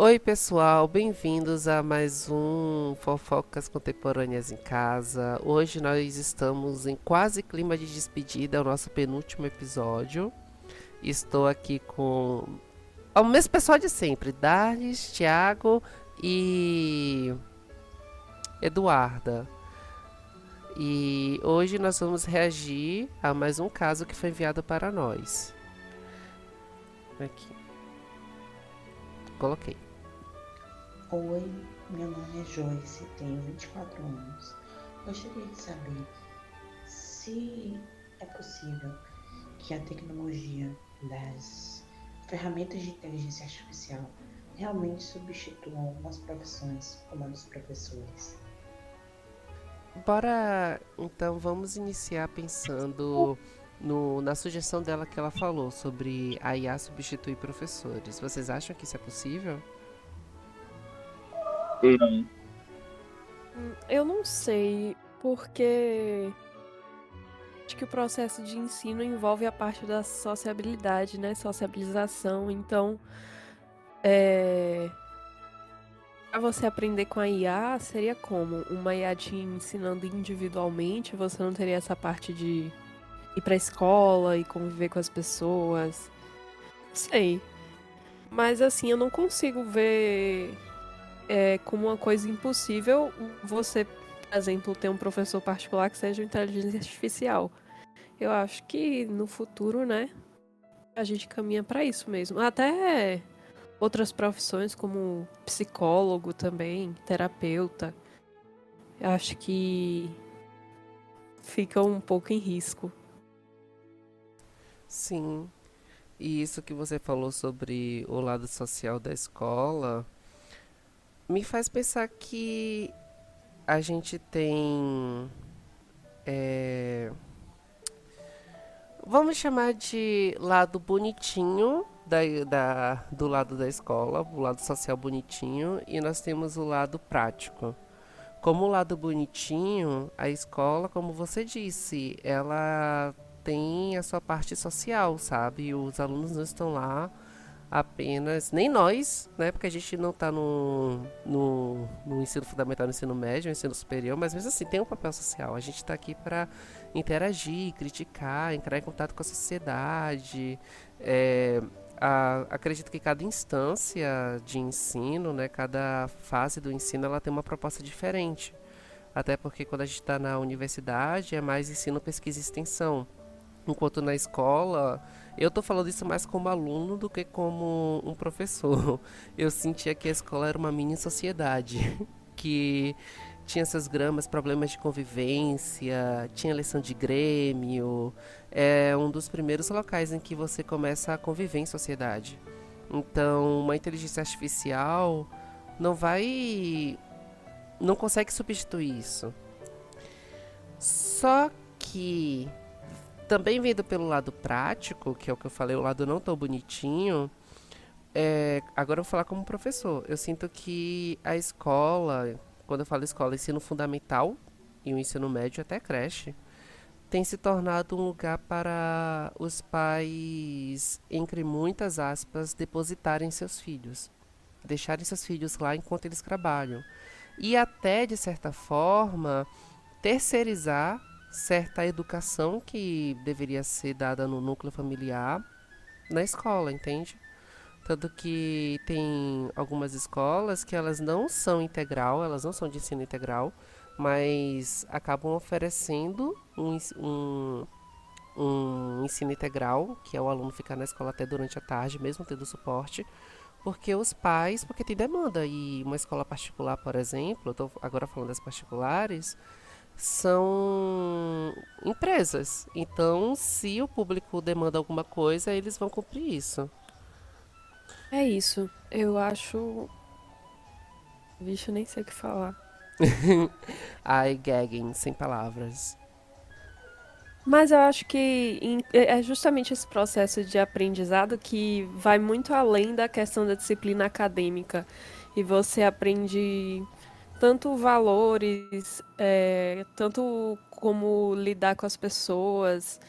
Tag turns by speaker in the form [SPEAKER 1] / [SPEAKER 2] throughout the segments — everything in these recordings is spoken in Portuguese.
[SPEAKER 1] Oi, pessoal, bem-vindos a mais um Fofocas Contemporâneas em Casa. Hoje nós estamos em quase clima de despedida, é o nosso penúltimo episódio. Estou aqui com o mesmo pessoal de sempre, Darlis, Thiago e Eduarda. E hoje nós vamos reagir a mais um caso que foi enviado para nós. Aqui, coloquei.
[SPEAKER 2] Oi, meu nome é Joyce, tenho 24 anos. Gostaria de saber se é possível que a tecnologia das ferramentas de inteligência artificial realmente substituam as profissões como a dos professores.
[SPEAKER 1] Bora, então vamos iniciar pensando na sugestão dela que ela falou sobre a IA substituir professores. Vocês acham que isso é possível?
[SPEAKER 3] Hum,
[SPEAKER 4] Eu não sei, porque acho que o processo de ensino envolve a parte da sociabilidade, né? Sociabilização. Então, é... para você aprender com a IA, seria como? Uma IA te ensinando individualmente, você não teria essa parte de ir pra escola e conviver com as pessoas. Não sei. Mas assim, eu não consigo ver como uma coisa impossível você, por exemplo, ter um professor particular que seja uma inteligência artificial. Eu acho que no futuro, né, a gente caminha para isso mesmo. Até outras profissões como psicólogo também, terapeuta, eu acho que ficam um pouco em risco.
[SPEAKER 1] Sim. E isso que você falou sobre o lado social da escola me faz pensar que a gente tem. é, Vamos chamar de lado bonitinho do lado da escola, o lado social bonitinho, e nós temos o lado prático. Como o lado bonitinho, a escola, como você disse, ela tem a sua parte social, sabe? Os alunos não estão lá apenas, nem nós, né? Porque a gente não está no ensino fundamental, no ensino médio, no ensino superior, mas mesmo assim tem um papel social. A gente está aqui para interagir, criticar, entrar em contato com a sociedade. É, acredito que cada instância de ensino, né, cada fase do ensino, ela tem uma proposta diferente. Até porque quando a gente está na universidade é mais ensino, pesquisa e extensão. Enquanto na escola, eu tô falando isso mais como aluno do que como um professor. Eu sentia que a escola era uma mini sociedade, que tinha seus gramas, problemas de convivência, tinha lição de grêmio. É um dos primeiros locais em que você começa a conviver em sociedade. Então, uma inteligência artificial não vai, não consegue substituir isso. Só que também vendo pelo lado prático, que é o que eu falei, o lado não tão bonitinho, agora eu vou falar como professor. Eu sinto que a escola, quando eu falo escola, ensino fundamental e o ensino médio até creche, tem se tornado um lugar para os pais, entre muitas aspas, depositarem seus filhos. Deixarem seus filhos lá enquanto eles trabalham. E até, de certa forma, terceirizar certa educação que deveria ser dada no núcleo familiar na escola, entende? Tanto que tem algumas escolas que elas não são integral, elas não são de ensino integral, mas acabam oferecendo um ensino integral, que é o aluno ficar na escola até durante a tarde, mesmo tendo suporte, porque os pais, porque tem demanda. E uma escola particular, por exemplo, eu estou agora falando das particulares, são empresas. Então, se o público demanda alguma coisa, eles vão cumprir isso.
[SPEAKER 4] É isso. Eu acho. Vixe, eu nem sei o que falar.
[SPEAKER 1] Ai, gagging, sem palavras.
[SPEAKER 4] Mas eu acho que é justamente esse processo de aprendizado que vai muito além da questão da disciplina acadêmica. E você aprende tanto valores, tanto como lidar com as pessoas.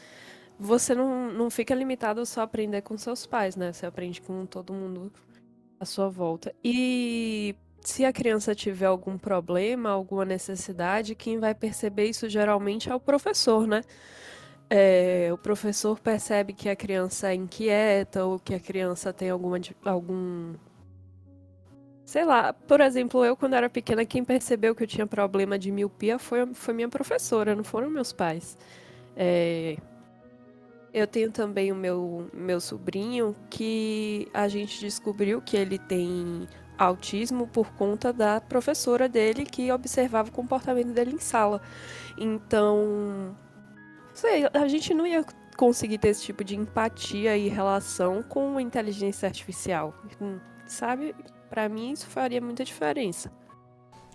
[SPEAKER 4] Você não fica limitado só a aprender com seus pais, né? Você aprende com todo mundo à sua volta. E se a criança tiver algum problema, alguma necessidade, quem vai perceber isso geralmente é o professor, né? O professor percebe que a criança é inquieta ou que a criança tem algum. Sei lá, por exemplo, eu quando era pequena, quem percebeu que eu tinha problema de miopia foi minha professora, não foram meus pais. É, eu tenho também o meu sobrinho que a gente descobriu que ele tem autismo por conta da professora dele que observava o comportamento dele em sala. Então, sei, a gente não ia conseguir ter esse tipo de empatia e relação com a inteligência artificial. Sabe? Pra mim isso faria muita diferença.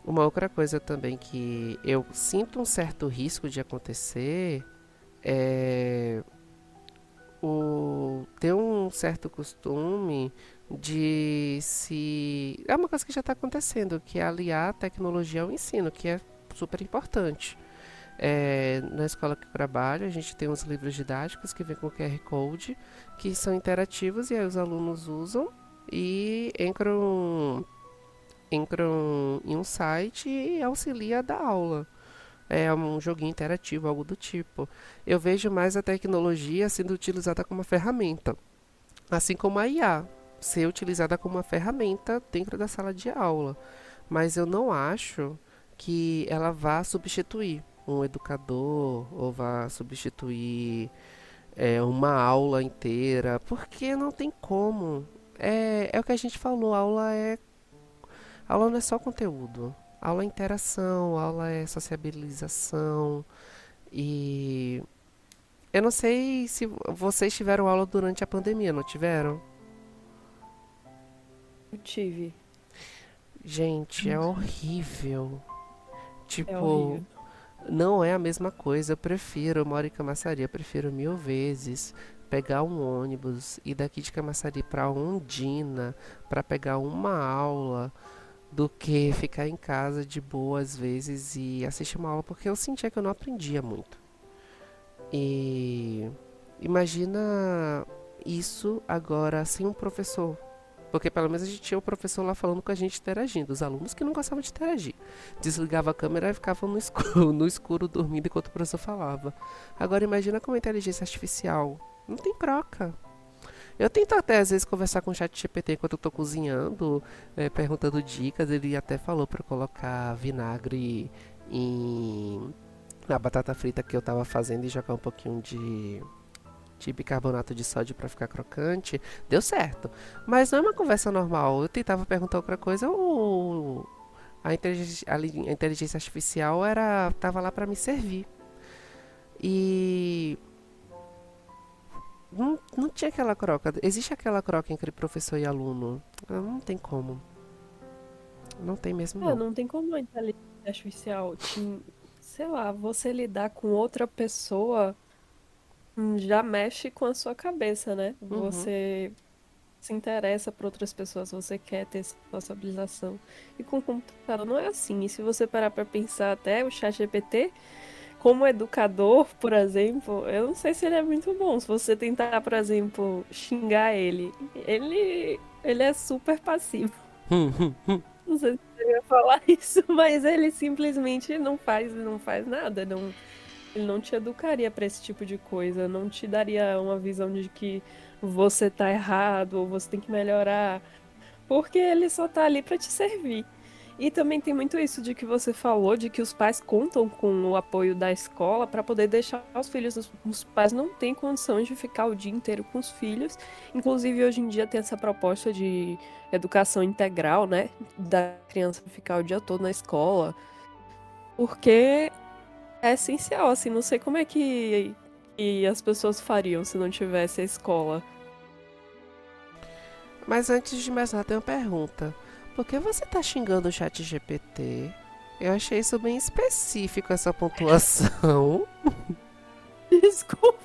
[SPEAKER 1] Uma outra coisa também que eu sinto um certo risco de acontecer é ter um certo costume de se. É uma coisa que já está acontecendo, que é aliar a tecnologia ao ensino, que é super importante. Na escola que eu trabalho, a gente tem uns livros didáticos que vêm com QR Code, que são interativos e aí os alunos usam e entram em um site e auxilia a dar aula. É um joguinho interativo, algo do tipo. Eu vejo mais a tecnologia sendo utilizada como uma ferramenta, assim como a IA ser utilizada como uma ferramenta dentro da sala de aula. Mas eu não acho que ela vá substituir um educador ou vá substituir uma aula inteira, porque não tem como. É o que a gente falou, aula não é só conteúdo. Aula é interação, aula é sociabilização. E eu não sei se vocês tiveram aula durante a pandemia, não tiveram?
[SPEAKER 4] Eu tive.
[SPEAKER 1] Gente, é horrível.
[SPEAKER 4] É
[SPEAKER 1] Tipo,
[SPEAKER 4] horrível.
[SPEAKER 1] não é a mesma coisa. Eu moro em Camaçari, eu prefiro 1000 vezes pegar um ônibus e daqui de Camaçari para Ondina para pegar uma aula do que ficar em casa de boa às vezes e assistir uma aula, porque eu sentia que eu não aprendia muito. E imagina isso agora sem um professor. Porque pelo menos a gente tinha o professor lá falando com a gente, interagindo. Os alunos que não gostavam de interagir. Desligava a câmera e ficavam no escuro, no escuro dormindo enquanto o professor falava. Agora imagina com a inteligência artificial. Não tem troca. Eu tento até às vezes conversar com o chat GPT enquanto eu tô cozinhando, perguntando dicas. Ele até falou para colocar vinagre em na batata frita que eu tava fazendo e jogar um pouquinho de bicarbonato de sódio para ficar crocante. Deu certo. Mas não é uma conversa normal. Eu tentava perguntar outra coisa, a inteligência artificial tava lá para me servir. E não tinha aquela troca. Existe aquela troca entre professor e aluno? Não tem como. Não tem mesmo não.
[SPEAKER 4] Não tem como a inteligência artificial sei lá, você lidar com outra pessoa já mexe com a sua cabeça, né?
[SPEAKER 1] Uhum.
[SPEAKER 4] Você se interessa por outras pessoas, você quer ter essa sociabilização. E com o computador não é assim. E se você parar para pensar até o ChatGPT, como educador, por exemplo, eu não sei se ele é muito bom. Se você tentar, por exemplo, xingar ele é super passivo. Não sei se eu ia falar isso, mas ele simplesmente não faz nada, ele não te educaria para esse tipo de coisa, não te daria uma visão de que você tá errado ou você tem que melhorar, porque ele só tá ali para te servir. E também tem muito isso de que você falou, de que os pais contam com o apoio da escola para poder deixar os filhos. Os pais não têm condições de ficar o dia inteiro com os filhos. Inclusive, hoje em dia tem essa proposta de educação integral, né? Da criança ficar o dia todo na escola. Porque é essencial, assim, não sei como é que as pessoas fariam se não tivesse a escola.
[SPEAKER 1] Mas antes de mais nada, tem uma pergunta. Por que você tá xingando o chat GPT? Eu achei isso bem específico, essa pontuação.
[SPEAKER 4] Desculpa.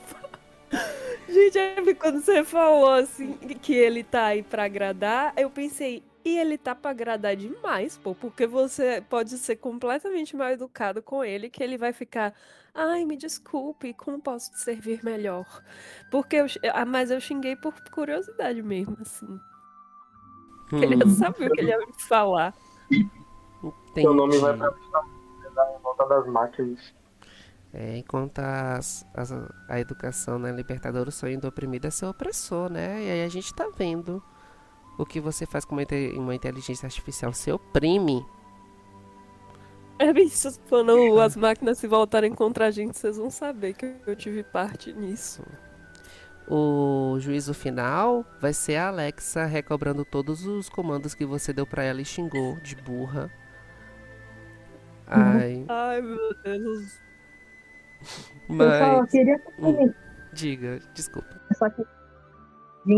[SPEAKER 4] Gente, quando você falou assim que ele tá aí pra agradar, eu pensei, e ele tá pra agradar demais, pô, porque você pode ser completamente mal educado com ele, que ele vai ficar, ai, me desculpe, como posso te servir melhor? Mas eu xinguei por curiosidade mesmo, assim. Queria
[SPEAKER 1] Hum,
[SPEAKER 4] saber o que ele ia me falar.
[SPEAKER 3] Seu nome vai
[SPEAKER 1] entendi.
[SPEAKER 3] pra da revolta das máquinas.
[SPEAKER 1] Enquanto a educação, né, libertadora, o sonho do oprimido é ser opressor, né? E aí a gente tá vendo o que você faz com uma inteligência artificial. Você oprime.
[SPEAKER 4] É isso, quando as máquinas se voltarem contra a gente, vocês vão saber que eu tive parte nisso.
[SPEAKER 1] O juízo final vai ser a Alexa recobrando todos os comandos que você deu pra ela e xingou de burra. Ai,
[SPEAKER 4] Ai, meu Deus.
[SPEAKER 5] Eu só
[SPEAKER 1] mas.
[SPEAKER 5] queria
[SPEAKER 1] hum,
[SPEAKER 5] complementar,
[SPEAKER 1] diga, desculpa.
[SPEAKER 5] só que,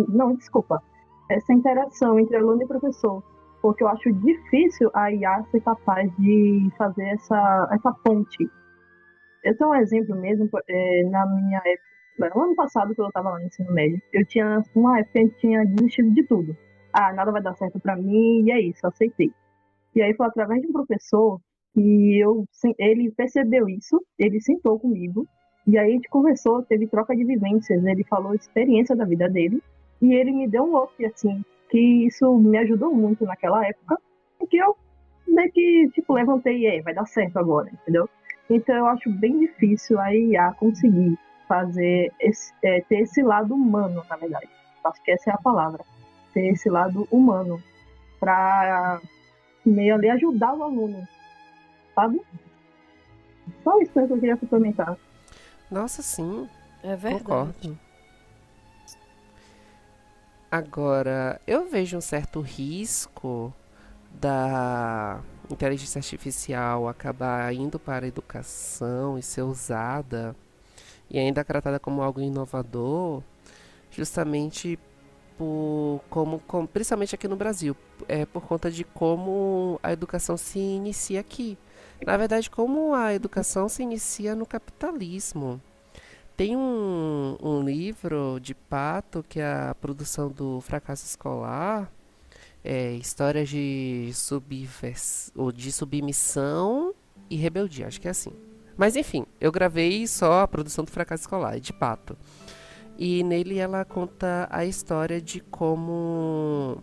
[SPEAKER 5] não, desculpa, essa interação entre aluno e professor, porque eu acho difícil a IA ser capaz de fazer essa ponte. Eu tenho um exemplo mesmo, na minha época, no ano passado, quando eu estava lá no ensino médio, eu tinha uma época que eu tinha desistido de tudo. Ah, nada vai dar certo para mim, e é isso, aceitei. E aí foi através de um professor que ele percebeu isso, ele sentou comigo, e aí a gente conversou, teve troca de vivências, ele falou a experiência da vida dele, e ele me deu um up, assim, que isso me ajudou muito naquela época, porque eu meio que, tipo, levantei e vai dar certo agora, entendeu? Então eu acho bem difícil a IA conseguir ter esse lado humano, na verdade. Acho que essa é a palavra, ter esse lado humano, para meio ali ajudar o aluno, sabe? Só isso que eu queria complementar.
[SPEAKER 1] Nossa, sim,
[SPEAKER 4] É verdade.
[SPEAKER 1] concordo. Agora, eu vejo um certo risco da inteligência artificial acabar indo para a educação e ser usada e ainda tratada como algo inovador, justamente principalmente aqui no Brasil, por conta de como a educação se inicia aqui. Na verdade, como a educação se inicia no capitalismo. Tem um livro de Pato que é a produção do fracasso escolar, histórias ou de submissão e rebeldia, acho que é assim. Mas enfim, eu gravei só a produção do fracasso escolar, de Pato. E nele ela conta a história de como.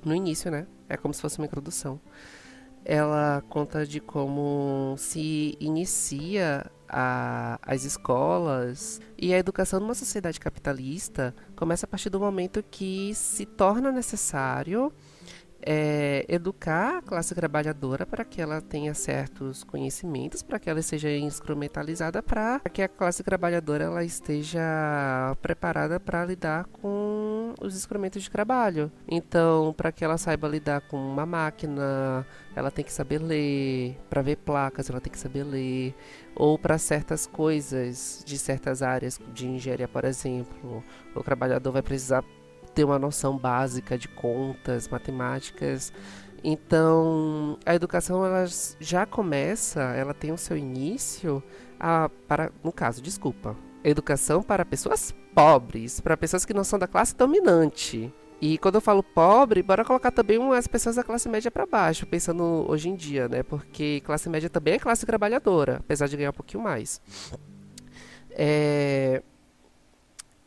[SPEAKER 1] No início, né? É como se fosse uma introdução. Ela conta de como se inicia as escolas e a educação numa sociedade capitalista começa a partir do momento que se torna necessário educar a classe trabalhadora para que ela tenha certos conhecimentos, para que ela seja instrumentalizada, para que a classe trabalhadora ela esteja preparada para lidar com os instrumentos de trabalho. Então, para que ela saiba lidar com uma máquina, ela tem que saber ler, para ver placas, ela tem que saber ler, ou para certas coisas de certas áreas de engenharia, por exemplo, o trabalhador vai precisar ter uma noção básica de contas, matemáticas. Então, a educação ela já começa, ela tem o seu início no caso, desculpa, educação para pessoas pobres, para pessoas que não são da classe dominante. E quando eu falo pobre, bora colocar também as pessoas da classe média para baixo, pensando hoje em dia, né? Porque classe média também é classe trabalhadora, apesar de ganhar um pouquinho mais.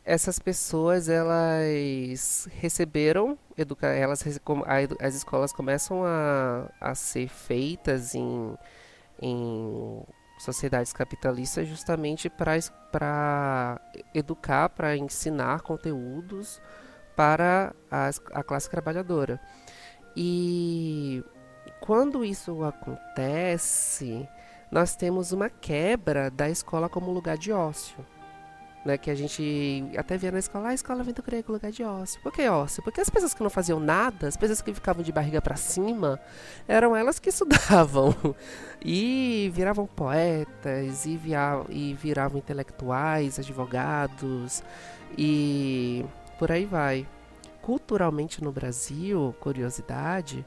[SPEAKER 1] Essas pessoas elas receberam as escolas começam a ser feitas em sociedades capitalistas justamente para educar, para ensinar conteúdos para a classe trabalhadora. E quando isso acontece, nós temos uma quebra da escola como lugar de ócio. Né, que a gente até via na escola, a escola vem do grego, lugar de ócio. Por que ócio? Porque as pessoas que não faziam nada, as pessoas que ficavam de barriga para cima, eram elas que estudavam e viravam poetas e viravam intelectuais, advogados e por aí vai. Culturalmente no Brasil, curiosidade,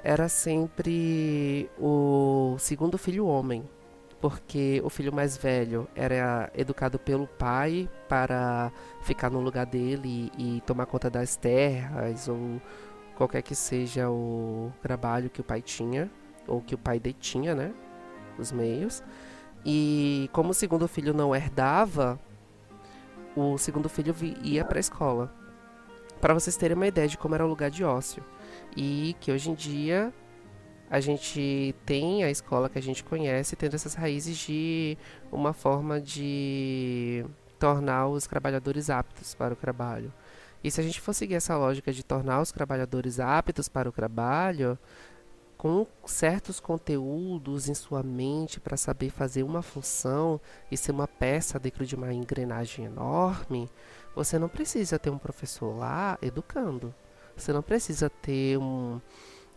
[SPEAKER 1] era sempre o segundo filho homem, porque o filho mais velho era educado pelo pai para ficar no lugar dele e tomar conta das terras ou qualquer que seja o trabalho que o pai tinha ou que o pai detinha, né, os meios. E como o segundo filho não herdava, o segundo filho ia para a escola. Para vocês terem uma ideia de como era o lugar de ócio. E que hoje em dia a gente tem a escola que a gente conhece tendo essas raízes de uma forma de tornar os trabalhadores aptos para o trabalho. E se a gente for seguir essa lógica de tornar os trabalhadores aptos para o trabalho, com certos conteúdos em sua mente para saber fazer uma função e ser uma peça dentro de uma engrenagem enorme, você não precisa ter um professor lá educando. Você não precisa ter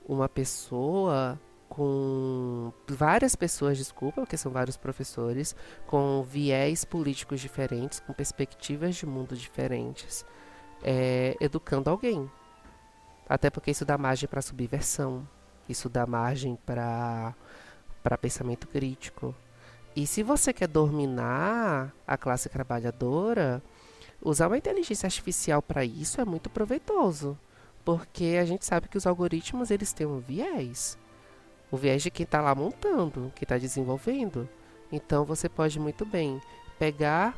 [SPEAKER 1] uma pessoa com várias pessoas, desculpa, porque são vários professores, com viés políticos diferentes, com perspectivas de mundo diferentes, educando alguém. Até porque isso dá margem para subversão, isso dá margem para pensamento crítico. E se você quer dominar a classe trabalhadora, usar uma inteligência artificial para isso é muito proveitoso. Porque a gente sabe que os algoritmos eles têm um viés. O viés de quem está lá montando, que está desenvolvendo. Então você pode muito bem pegar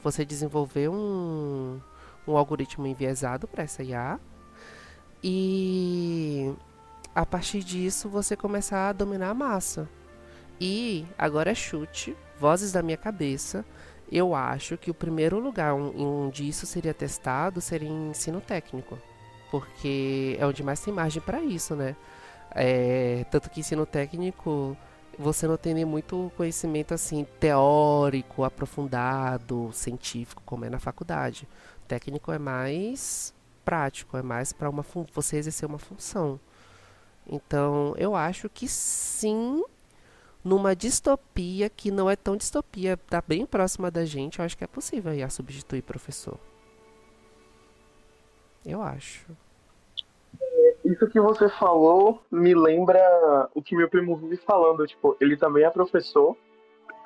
[SPEAKER 1] você desenvolver um algoritmo enviesado para essa IA e a partir disso você começar a dominar a massa. E agora é chute, vozes da minha cabeça. Eu acho que o primeiro lugar onde isso seria testado seria em ensino técnico. Porque é onde mais tem margem para isso, né? Tanto que ensino técnico você não tem nem muito conhecimento assim teórico, aprofundado, científico, como é na faculdade. Técnico é mais prático, é mais para você exercer uma função. Então, eu acho que sim, numa distopia que não é tão distopia, tá bem próxima da gente, eu acho que é possível IA substituir professor. Eu acho.
[SPEAKER 3] Isso que você falou me lembra o que meu primo vive falando. Tipo, ele também é professor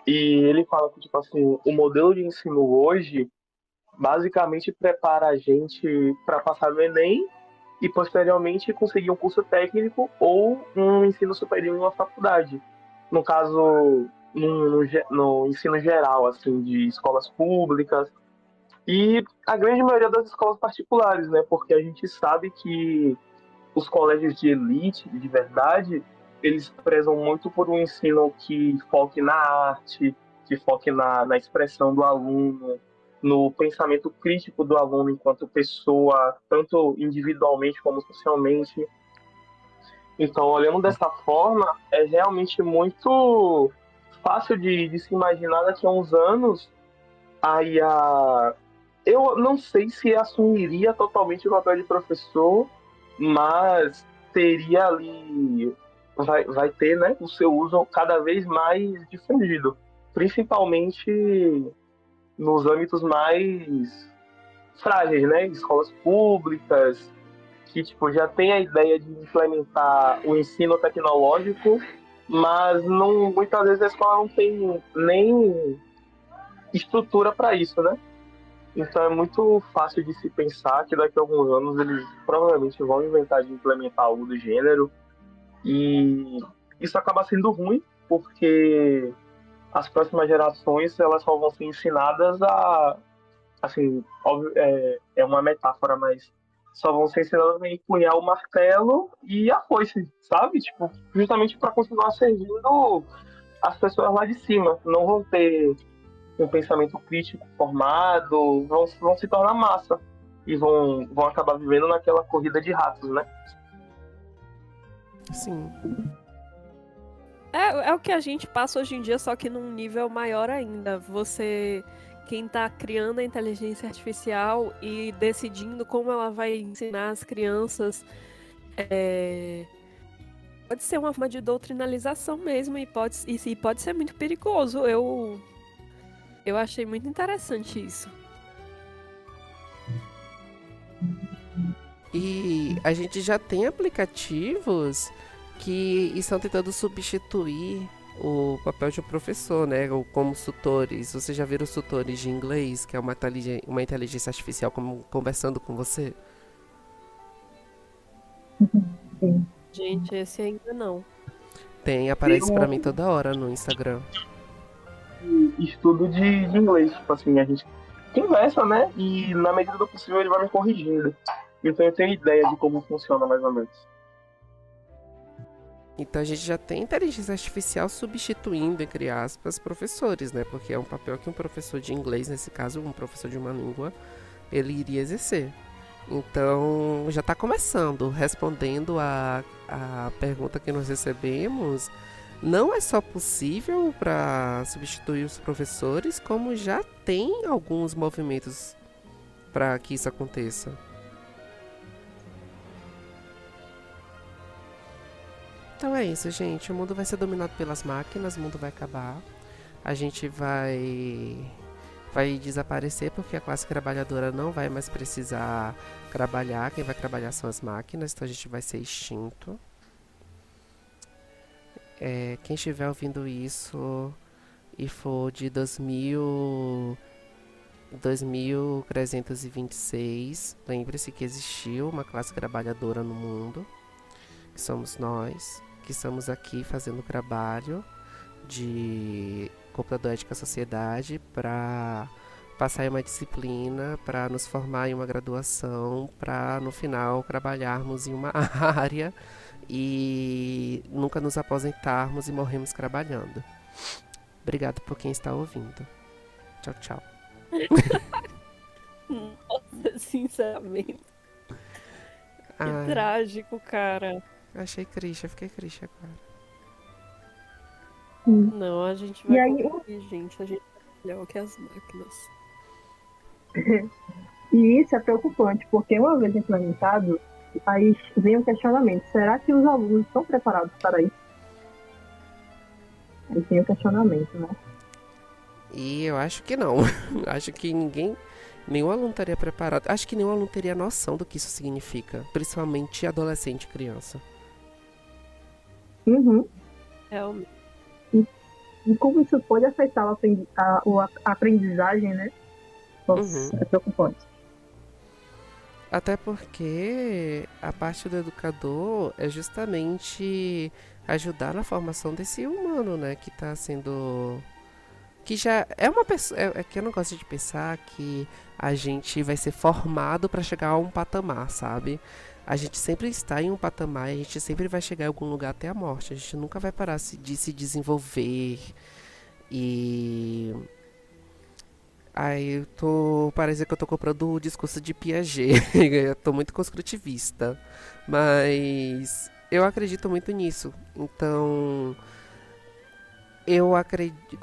[SPEAKER 3] e ele fala que, tipo assim, o modelo de ensino hoje basicamente prepara a gente para passar no Enem e posteriormente conseguir um curso técnico ou um ensino superior em uma faculdade. No caso, no ensino geral, assim, de escolas públicas e a grande maioria das escolas particulares, né? Porque a gente sabe que os colégios de elite, de verdade, eles prezam muito por um ensino que foque na arte, que foque na expressão do aluno, no pensamento crítico do aluno enquanto pessoa, tanto individualmente como socialmente. Então, olhando dessa forma, é realmente muito fácil de se imaginar daqui a uns anos aí eu não sei se assumiria totalmente o papel de professor, mas teria ali, vai ter, né, o seu uso cada vez mais difundido, principalmente nos âmbitos mais frágeis, né, escolas públicas, que tipo, já tem a ideia de implementar o ensino tecnológico, mas não, muitas vezes a escola não tem nem estrutura para isso, né? Então é muito fácil de se pensar que daqui a alguns anos eles provavelmente vão inventar de implementar algo do gênero e isso acaba sendo ruim porque as próximas gerações elas só vão ser ensinadas a, assim, óbvio, é uma metáfora, mas só vão ser ensinadas a empunhar o martelo e a foice, sabe? Tipo, justamente para continuar servindo as pessoas lá de cima. Não vão ter um pensamento crítico formado, vão se tornar massa e vão acabar vivendo naquela corrida de ratos, né?
[SPEAKER 1] Sim.
[SPEAKER 4] É o que a gente passa hoje em dia, só que num nível maior ainda. Quem tá criando a inteligência artificial e decidindo como ela vai ensinar as crianças, pode ser uma forma de doutrinalização mesmo e pode ser muito perigoso. Eu achei muito interessante isso.
[SPEAKER 1] E a gente já tem aplicativos que estão tentando substituir o papel de um professor, né? Ou como os tutores. Você já viram os tutores de inglês, que é uma inteligência artificial conversando com você?
[SPEAKER 5] Sim.
[SPEAKER 4] Gente, esse ainda não.
[SPEAKER 1] Tem, aparece pra mim toda hora no Instagram.
[SPEAKER 3] Estudo de inglês, tipo assim, a gente conversa, né? E na medida do possível ele vai me corrigindo. Então eu tenho ideia de como funciona mais ou menos.
[SPEAKER 1] Então a gente já tem inteligência artificial substituindo, entre aspas, professores, né? Porque é um papel que um professor de inglês, nesse caso, um professor de uma língua, ele iria exercer. Então já está começando, respondendo a pergunta que nós recebemos. Não é só possível para substituir os professores, como já tem alguns movimentos para que isso aconteça. Então é isso, gente. O mundo vai ser dominado pelas máquinas, o mundo vai acabar. A gente vai desaparecer porque a classe trabalhadora não vai mais precisar trabalhar. Quem vai trabalhar são as máquinas, então a gente vai ser extinto. Quem estiver ouvindo isso e for de 2326, lembre-se que existiu uma classe trabalhadora no mundo, que somos nós, que estamos aqui fazendo trabalho de computador ética sociedade para passar em uma disciplina, para nos formar em uma graduação, para no final trabalharmos em uma área e nunca nos aposentarmos e morrermos trabalhando. Obrigado por quem está ouvindo. Tchau, tchau.
[SPEAKER 4] Nossa, sinceramente. Que
[SPEAKER 1] Ai,
[SPEAKER 4] trágico, cara.
[SPEAKER 1] achei triste, eu fiquei triste agora.
[SPEAKER 4] Não, a gente vai
[SPEAKER 5] E aí,
[SPEAKER 4] conseguir, gente. A gente é melhor que as máquinas.
[SPEAKER 5] e isso é preocupante, porque uma vez implementado, aí vem um questionamento: será que os alunos estão preparados para isso? Aí tem o questionamento, né?
[SPEAKER 1] E eu acho que não. Acho que nenhum aluno estaria preparado. Acho que nenhum aluno teria noção do que isso significa. Principalmente adolescente e criança.
[SPEAKER 5] Uhum.
[SPEAKER 4] Realmente.
[SPEAKER 5] E como isso pode afetar a aprendizagem, né? Nossa, é preocupante.
[SPEAKER 1] Até porque a parte do educador é justamente ajudar na formação desse humano, né? Que tá sendo. Que já é uma pessoa. É que eu não gosto de pensar que a gente vai ser formado para chegar a um patamar, sabe? A gente sempre está em um patamar e a gente sempre vai chegar em algum lugar até a morte. A gente nunca vai parar de se desenvolver. E. Aí parece que eu tô comprando o discurso de Piaget. Eu tô muito construtivista. Mas eu acredito muito nisso. Então, eu acredito.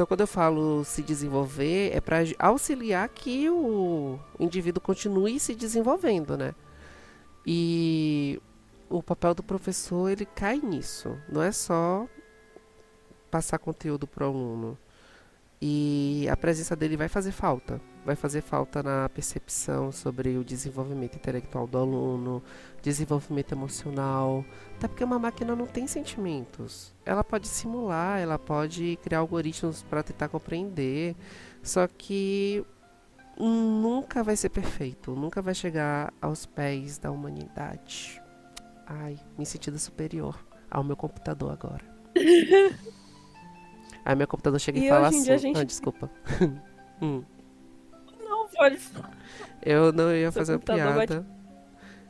[SPEAKER 1] Quando eu falo se desenvolver, é para auxiliar que o indivíduo continue se desenvolvendo, né? E o papel do professor, ele cai nisso. Não é só passar conteúdo para o aluno. E a presença dele vai fazer falta. Vai fazer falta na percepção sobre o desenvolvimento intelectual do aluno, desenvolvimento emocional. Até porque uma máquina não tem sentimentos. Ela pode simular, ela pode criar algoritmos para tentar compreender. Só que nunca vai ser perfeito. Nunca vai chegar aos pés da humanidade. Ai, me sentindo superior ao meu computador agora. Aí meu computador chega e fala
[SPEAKER 4] hoje em
[SPEAKER 1] assim.
[SPEAKER 4] dia a gente...
[SPEAKER 1] Desculpa.
[SPEAKER 4] Não, pode falar.
[SPEAKER 1] Eu não ia
[SPEAKER 4] Seu
[SPEAKER 1] fazer uma
[SPEAKER 4] computador vai
[SPEAKER 1] piada.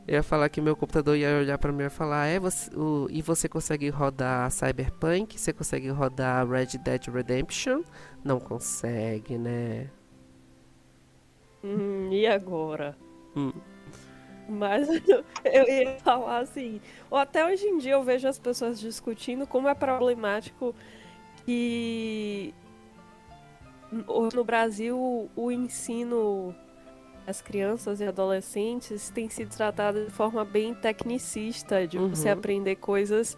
[SPEAKER 1] Eu ia falar que meu computador ia olhar pra mim e falar: e você consegue rodar Cyberpunk? Você consegue rodar Red Dead Redemption? Não consegue, né?
[SPEAKER 4] E agora?
[SPEAKER 1] Hum.
[SPEAKER 4] Mas eu ia falar assim, ou até hoje em dia eu vejo as pessoas discutindo como é problemático que no Brasil o ensino das crianças e adolescentes tem sido tratado de forma bem tecnicista, de você aprender coisas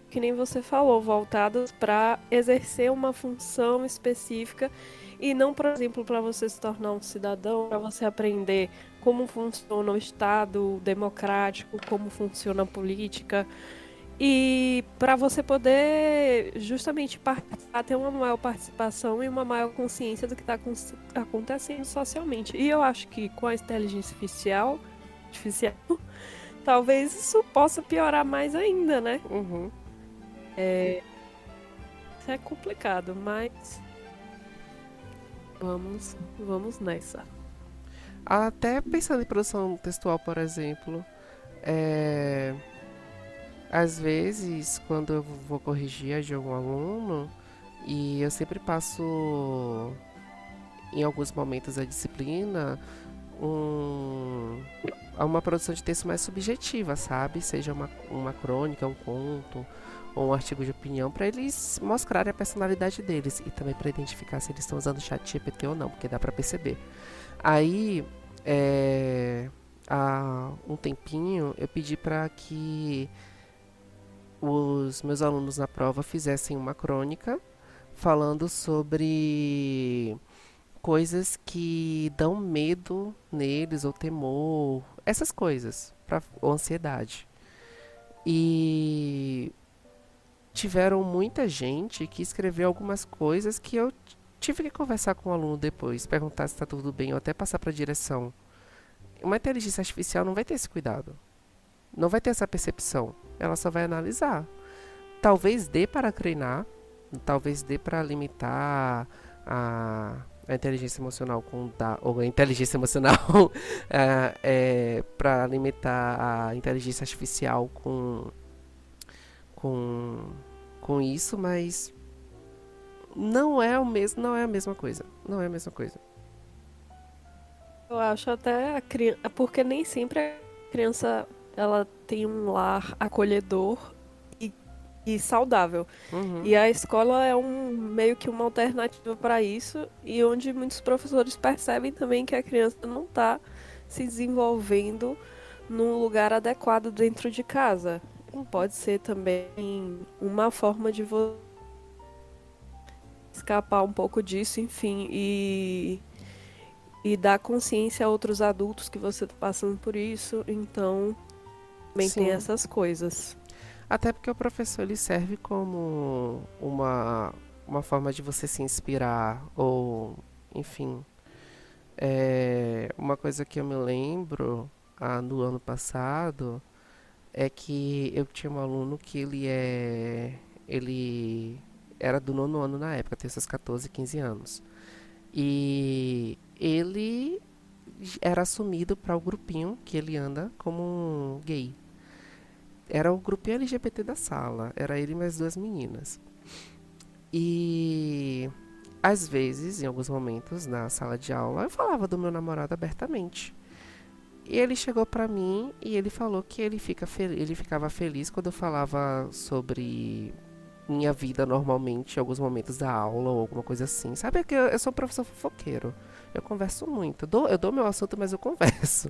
[SPEAKER 4] que nem você falou, voltadas para exercer uma função específica e não, por exemplo, para você se tornar um cidadão, para você aprender como funciona o Estado democrático, como funciona a política. E para você poder justamente participar, ter uma maior participação e uma maior consciência do que está acontecendo socialmente. E eu acho que com a inteligência artificial, talvez isso possa piorar mais ainda, né? Isso é complicado, mas vamos nessa.
[SPEAKER 1] Até pensando em produção textual, por exemplo, é, às vezes, quando eu vou corrigir a de algum aluno, e eu sempre passo, em alguns momentos da disciplina, um, uma produção de texto mais subjetiva, sabe? Seja uma crônica, um conto ou um artigo de opinião, para eles mostrarem a personalidade deles e também para identificar se eles estão usando o chat GPT ou não, porque dá para perceber. Aí, há um tempinho, eu pedi para que os meus alunos na prova fizessem uma crônica falando sobre coisas que dão medo neles, ou temor, essas coisas, ou ansiedade. E tiveram muita gente que escreveu algumas coisas que eu tive que conversar com o aluno depois, perguntar se está tudo bem, ou até passar para a direção. Uma inteligência artificial não vai ter esse cuidado, não vai ter essa percepção, ela só vai analisar. Talvez dê para treinar, talvez dê para limitar a inteligência emocional ou a inteligência emocional para limitar a inteligência artificial com, com isso, mas não é o mesmo, não é a mesma coisa, não é a mesma coisa.
[SPEAKER 4] Eu acho até a criança, porque nem sempre a criança ela tem um lar acolhedor e saudável.
[SPEAKER 1] Uhum.
[SPEAKER 4] E a escola é meio que uma alternativa para isso, e onde muitos professores percebem também que a criança não está se desenvolvendo num lugar adequado dentro de casa. Pode ser também uma forma de você escapar um pouco disso, enfim, e dar consciência a outros adultos que você está passando por isso. Então, também tem
[SPEAKER 1] Sim.
[SPEAKER 4] essas coisas.
[SPEAKER 1] Até porque o professor ele serve como uma forma de você se inspirar, ou, enfim. Uma coisa que eu me lembro no ano passado é que eu tinha um aluno que ele era do nono ano na época, tem seus 14, 15 anos. E ele era assumido para o grupinho que ele anda como um gay. Era o grupinho LGBT da sala, era ele e mais duas meninas. E às vezes, em alguns momentos na sala de aula, eu falava do meu namorado abertamente. E ele chegou pra mim e ele falou que ele ficava feliz quando eu falava sobre minha vida normalmente, em alguns momentos da aula ou alguma coisa assim. Sabe que eu sou um professor fofoqueiro. Eu converso muito. Eu dou meu assunto, mas eu converso.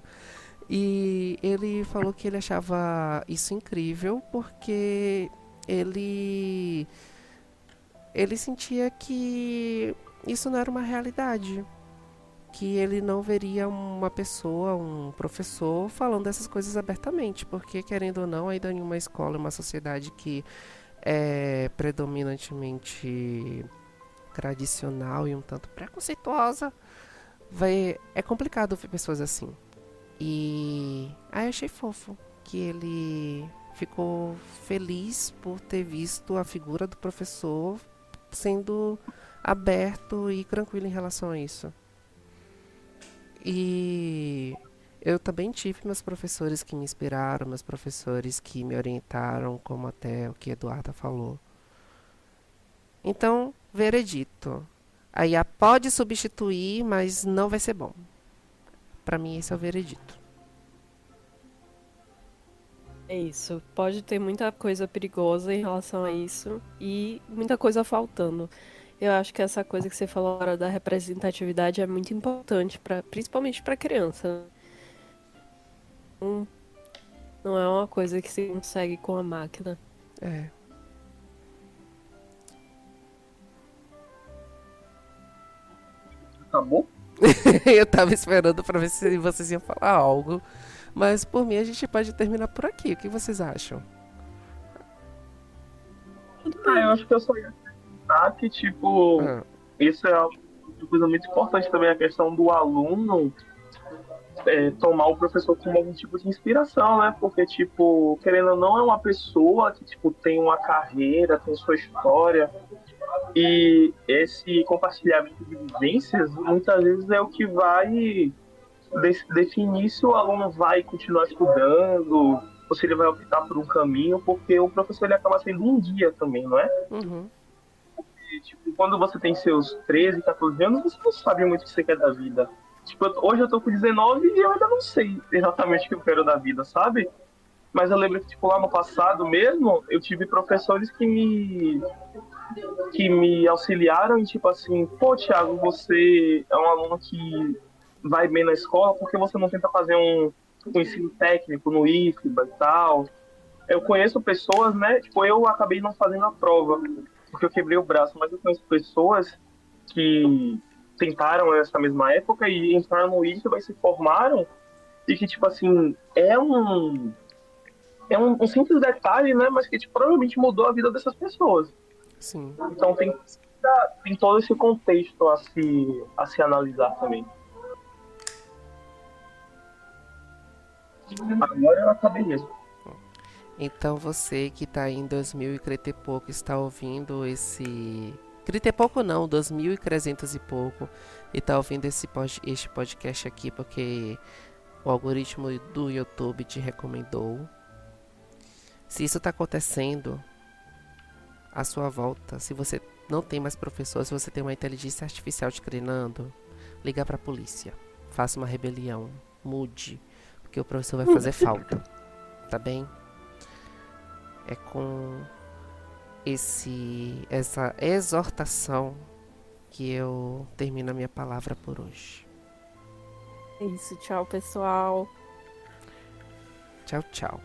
[SPEAKER 1] E ele falou que ele achava isso incrível porque ele ele sentia que isso não era uma realidade, que ele não veria uma pessoa, um professor, falando dessas coisas abertamente, porque, querendo ou não, ainda em uma escola, uma sociedade que é predominantemente tradicional e um tanto preconceituosa, é complicado ver pessoas assim. E aí eu achei fofo que ele ficou feliz por ter visto a figura do professor sendo aberto e tranquilo em relação a isso. E eu também tive meus professores que me inspiraram, meus professores que me orientaram, como até o que a Eduarda falou. Então, veredito. A IA pode substituir, mas não vai ser bom. Pra mim, esse é o veredito.
[SPEAKER 4] É isso. Pode ter muita coisa perigosa em relação a isso e muita coisa faltando. Eu acho que essa coisa que você falou agora da representatividade é muito importante, principalmente para criança. Não é uma coisa que se consegue com a máquina.
[SPEAKER 1] É.
[SPEAKER 3] Acabou?
[SPEAKER 1] Eu tava esperando pra ver se vocês iam falar algo. Mas por mim a gente pode terminar por aqui. O que vocês acham?
[SPEAKER 3] Eu acho que eu só ia acrescentar que, tipo,
[SPEAKER 1] Ah,
[SPEAKER 3] isso é uma coisa muito importante também, a questão do aluno tomar o professor como algum tipo de inspiração, né? Porque, tipo, querendo ou não, é uma pessoa que, tipo, tem uma carreira, tem sua história, e esse compartilhamento de vivências, muitas vezes, é o que vai definir se o aluno vai continuar estudando ou se ele vai optar por um caminho, porque o professor ele acaba sendo um guia também, não é?
[SPEAKER 1] Uhum.
[SPEAKER 3] E, tipo, quando você tem seus 13, 14 anos, você não sabe muito o que você quer da vida. Tipo, hoje eu tô com 19 e eu ainda não sei exatamente o que eu quero da vida, sabe? Mas eu lembro que, tipo, lá no passado mesmo, eu tive professores que me auxiliaram e, tipo assim, pô, Thiago, você é um aluno que vai bem na escola, por que você não tenta fazer um ensino técnico no IFBA e tal? Eu conheço pessoas, né? Tipo, eu acabei não fazendo a prova, porque eu quebrei o braço, mas eu conheço pessoas que tentaram nessa mesma época e entraram no IFBA e se formaram, e que, tipo assim, é um simples detalhe, né? Mas que tipo, provavelmente mudou a vida dessas pessoas.
[SPEAKER 1] Sim.
[SPEAKER 3] Então tem todo esse contexto a se analisar também. Agora eu acabei mesmo.
[SPEAKER 1] Então você que tá em 2030 e pouco está ouvindo esse... 30 e pouco não, 2300 e pouco. E tá ouvindo este podcast aqui porque o algoritmo do YouTube te recomendou. Se isso tá acontecendo à sua volta, se você não tem mais professor, se você tem uma inteligência artificial te treinando, liga pra polícia. Faça uma rebelião. Mude. Porque o professor vai fazer falta. Tá bem? É com essa exortação que eu termino a minha palavra por hoje.
[SPEAKER 4] É isso, tchau, pessoal.
[SPEAKER 1] Tchau, tchau.